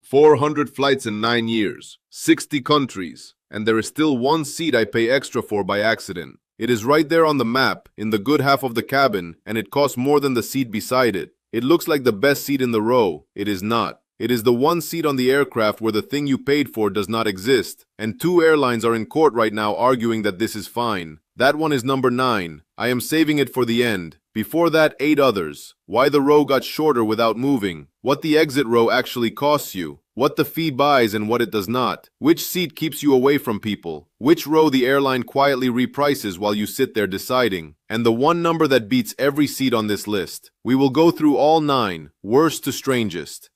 400 flights in 9 years, 60 countries, and there is still one seat I pay extra for by accident. It is right there on the map, in the good half of the cabin, and it costs more than the seat beside it. It looks like the best seat in the row. It is not. It is the one seat on the aircraft where the thing you paid for does not exist, and 2 airlines are in court right now arguing that this is fine. That one is number 9. I am saving it for the end. Before that, 8 others. Why the row got shorter without moving. What the exit row actually costs you. What the fee buys and what it does not. Which seat keeps you away from people. Which row the airline quietly reprices while you sit there deciding. And the one number that beats every seat on this list. We will go through all 9, worst to strangest.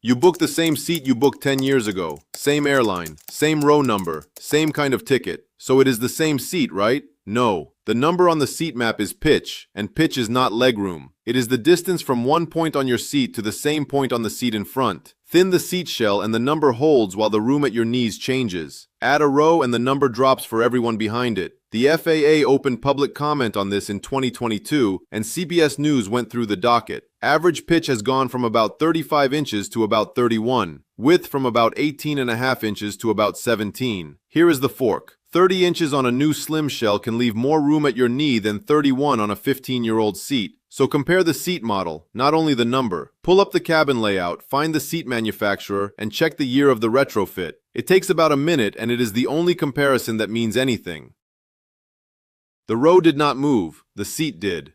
You booked the same seat you booked 10 years ago. Same airline, same row number, same kind of ticket. So it is the same seat, right? No. The number on the seat map is pitch, and pitch is not legroom. It is the distance from one point on your seat to the same point on the seat in front. Thin the seat shell and the number holds while the room at your knees changes. Add a row and the number drops for everyone behind it. The FAA opened public comment on this in 2022, and CBS News went through the docket. Average pitch has gone from about 35 inches to about 31. Width from about 18.5 inches to about 17. Here is the fork. 30 inches on a new slim shell can leave more room at your knee than 31 on a 15-year-old seat. So compare the seat model, not only the number. Pull up the cabin layout, find the seat manufacturer, and check the year of the retrofit. It takes about a minute, and it is the only comparison that means anything. The row did not move, the seat did.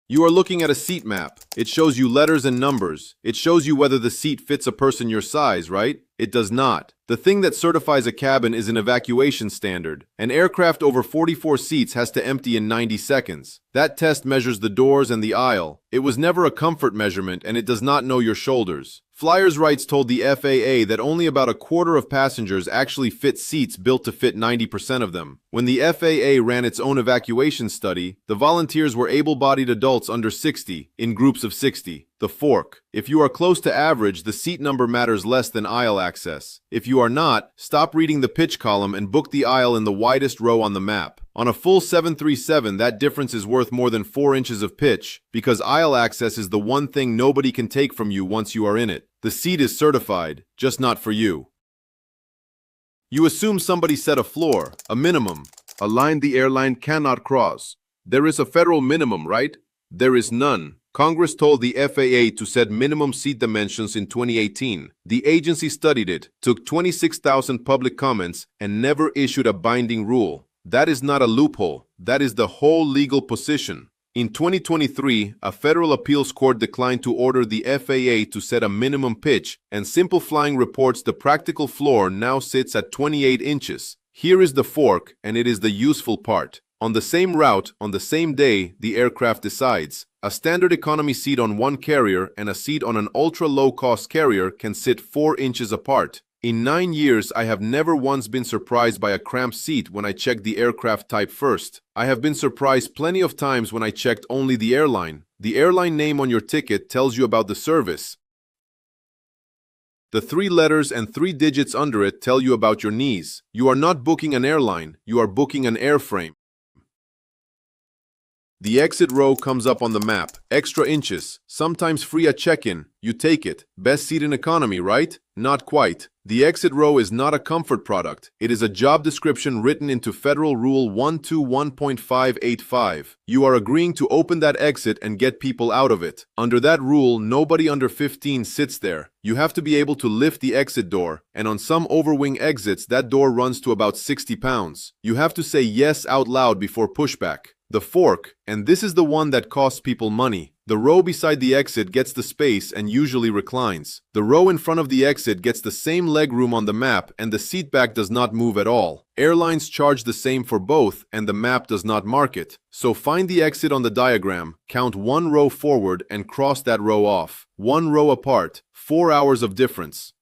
You are looking at a seat map. It shows you letters and numbers. It shows you whether the seat fits a person your size, right? It does not. The thing that certifies a cabin is an evacuation standard. An aircraft over 44 seats has to empty in 90 seconds. That test measures the doors and the aisle. It was never a comfort measurement, and it does not know your shoulders. Flyers' Rights told the FAA that only about a quarter of passengers actually fit seats built to fit 90% of them. When the FAA ran its own evacuation study, the volunteers were able-bodied adults under 60, in groups of 60. The fork. If you are close to average, the seat number matters less than aisle access. If you are not, stop reading the pitch column and book the aisle in the widest row on the map. On a full 737, that difference is worth more than 4 inches of pitch, because aisle access is the one thing nobody can take from you once you are in it. The seat is certified, just not for you. You assume somebody set a floor, a minimum, a line the airline cannot cross. There is a federal minimum, right? There is none. Congress told the FAA to set minimum seat dimensions in 2018. The agency studied it, took 26,000 public comments, and never issued a binding rule. That is not a loophole. That is the whole legal position. In 2023, a federal appeals court declined to order the FAA to set a minimum pitch, and Simple Flying reports the practical floor now sits at 28 inches. Here is the fork, and it is the useful part. On the same route, on the same day, the aircraft decides. A standard economy seat on one carrier and a seat on an ultra-low-cost carrier can sit 4 inches apart. In 9 years, I have never once been surprised by a cramped seat when I checked the aircraft type first. I have been surprised plenty of times when I checked only the airline. The airline name on your ticket tells you about the service. The 3 letters and 3 digits under it tell you about your knees. You are not booking an airline, you are booking an airframe. The exit row comes up on the map. Extra inches, sometimes free at check-in. You take it. Best seat in economy, right? Not quite. The exit row is not a comfort product. It is a job description written into Federal Rule 121.585. You are agreeing to open that exit and get people out of it. Under that rule, nobody under 15 sits there. You have to be able to lift the exit door, and on some overwing exits, that door runs to about 60 pounds. You have to say yes out loud before pushback. The fork, and this is the one that costs people money. The row beside the exit gets the space and usually reclines. The row in front of the exit gets the same legroom on the map, and the seat back does not move at all. Airlines charge the same for both, and the map does not mark it. So find the exit on the diagram, count 1 row forward, and cross that row off. 1 row apart, 4 hours of difference.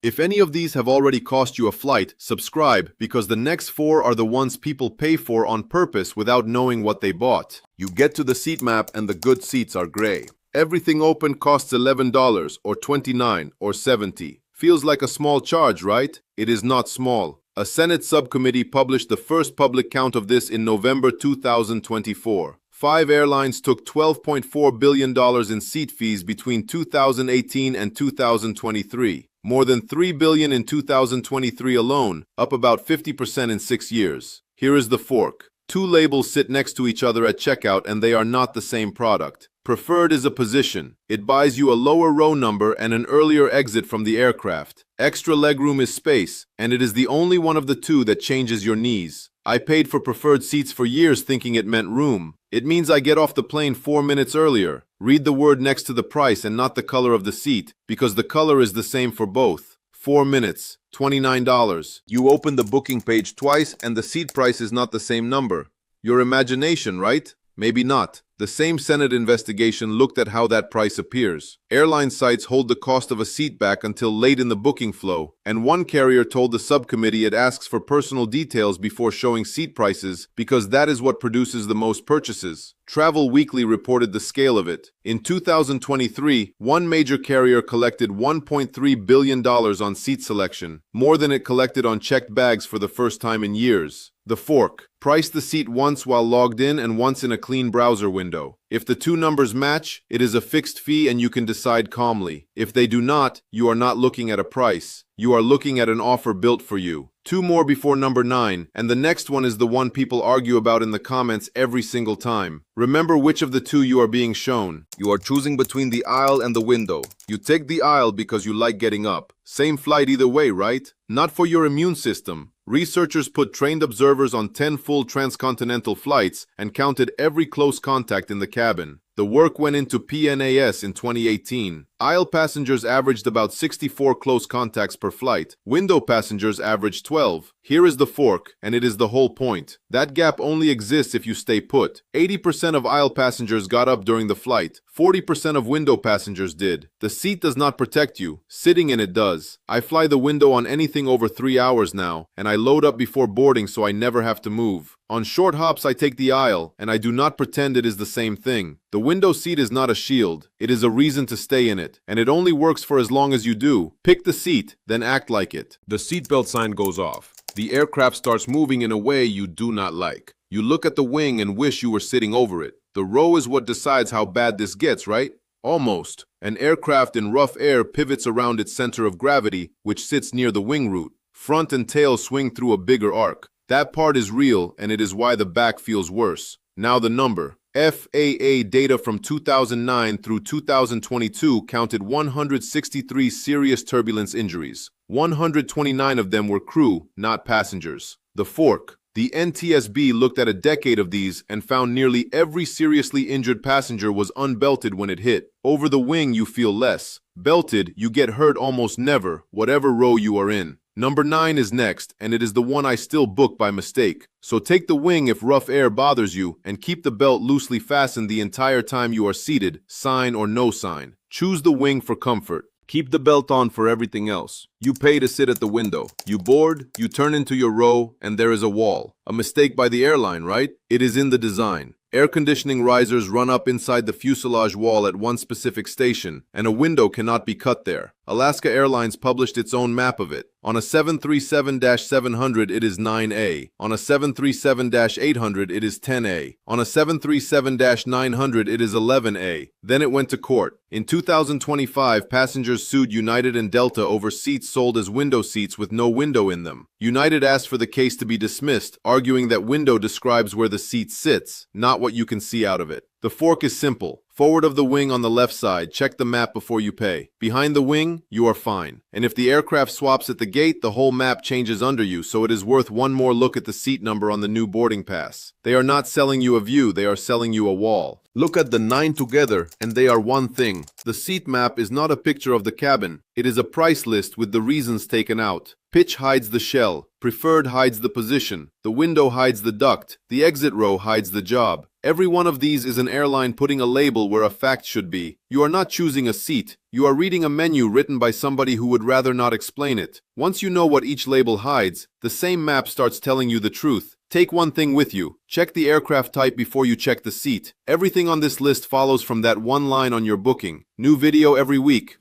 If any of these have already cost you a flight, subscribe, because the next 4 are the ones people pay for on purpose without knowing what they bought. You get to the seat map and the good seats are gray. Everything open costs $11 or $29 or $70. Feels like a small charge, right? It is not small. A Senate subcommittee published the first public count of this in November 2024. 5 airlines took $12.4 billion in seat fees between 2018 and 2023. More than $3 billion in 2023 alone, up about 50% in 6 years. Here is the fork. 2 labels sit next to each other at checkout and they are not the same product. Preferred is a position. It buys you a lower row number and an earlier exit from the aircraft. Extra legroom is space, and it is the only one of the two that changes your knees. I paid for preferred seats for years thinking it meant room. It means I get off the plane 4 minutes earlier. Read the word next to the price and not the color of the seat, because the color is the same for both. 4 minutes, $29. You open the booking page twice and the seat price is not the same number. Your imagination, right? Maybe not. The same Senate investigation looked at how that price appears. Airline sites hold the cost of a seat back until late in the booking flow, and one carrier told the subcommittee it asks for personal details before showing seat prices because that is what produces the most purchases. Travel Weekly reported the scale of it. In 2023, one major carrier collected $1.3 billion on seat selection, more than it collected on checked bags for the first time in years. The fork. Price the seat once while logged in and once in a clean browser window. If the two numbers match, it is a fixed fee and you can decide calmly. If they do not, you are not looking at a price. You are looking at an offer built for you. 2 more before number 9, and the next one is the one people argue about in the comments every single time. Remember which of the two you are being shown. You are choosing between the aisle and the window. You take the aisle because you like getting up. Same flight either way, right? Not for your immune system. Researchers put trained observers on 10 full transcontinental flights and counted every close contact in the cabin. The work went into PNAS in 2018. Aisle passengers averaged about 64 close contacts per flight. Window passengers averaged 12. Here is the fork, and it is the whole point. That gap only exists if you stay put. 80% of aisle passengers got up during the flight. 40% of window passengers did. The seat does not protect you. Sitting in it does. I fly the window on anything over 3 hours now, and I load up before boarding so I never have to move. On short hops, I take the aisle, and I do not pretend it is the same thing. The window seat is not a shield. It is a reason to stay in it, and it only works for as long as you do. Pick the seat, then act like it. The seatbelt sign goes off. The aircraft starts moving in a way you do not like. You look at the wing and wish you were sitting over it. The row is what decides how bad this gets, right? Almost. An aircraft in rough air pivots around its center of gravity, which sits near the wing root. Front and tail swing through a bigger arc. That part is real, and it is why the back feels worse. Now the number. FAA data from 2009 through 2022 counted 163 serious turbulence injuries. 129 of them were crew, not passengers. The fork. The NTSB looked at a decade of these and found nearly every seriously injured passenger was unbelted when it hit. Over the wing, you feel less. Belted, you get hurt almost never, whatever row you are in. Number 9 is next, and it is the one I still book by mistake. So take the wing if rough air bothers you, and keep the belt loosely fastened the entire time you are seated, sign or no sign. Choose the wing for comfort. Keep the belt on for everything else. You pay to sit at the window. You board, you turn into your row, and there is a wall. A mistake by the airline, right? It is in the design. Air conditioning risers run up inside the fuselage wall at one specific station, and a window cannot be cut there. Alaska Airlines published its own map of it. On a 737-700, it is 9A. On a 737-800, it is 10A. On a 737-900, it is 11A. Then it went to court. In 2025, passengers sued United and Delta over seats sold as window seats with no window in them. United asked for the case to be dismissed, arguing that window describes where the seat sits, not what you can see out of it. The fork is simple. Forward of the wing on the left side, check the map before you pay. Behind the wing, you are fine. And if the aircraft swaps at the gate, the whole map changes under you, so it is worth one more look at the seat number on the new boarding pass. They are not selling you a view, they are selling you a wall. Look at the 9 together, and they are one thing. The seat map is not a picture of the cabin. It is a price list with the reasons taken out. Pitch hides the shell. Preferred hides the position. The window hides the duct. The exit row hides the job. Every one of these is an airline putting a label where a fact should be. You are not choosing a seat. You are reading a menu written by somebody who would rather not explain it. Once you know what each label hides, the same map starts telling you the truth. Take one thing with you. Check the aircraft type before you check the seat. Everything on this list follows from that one line on your booking. New video every week.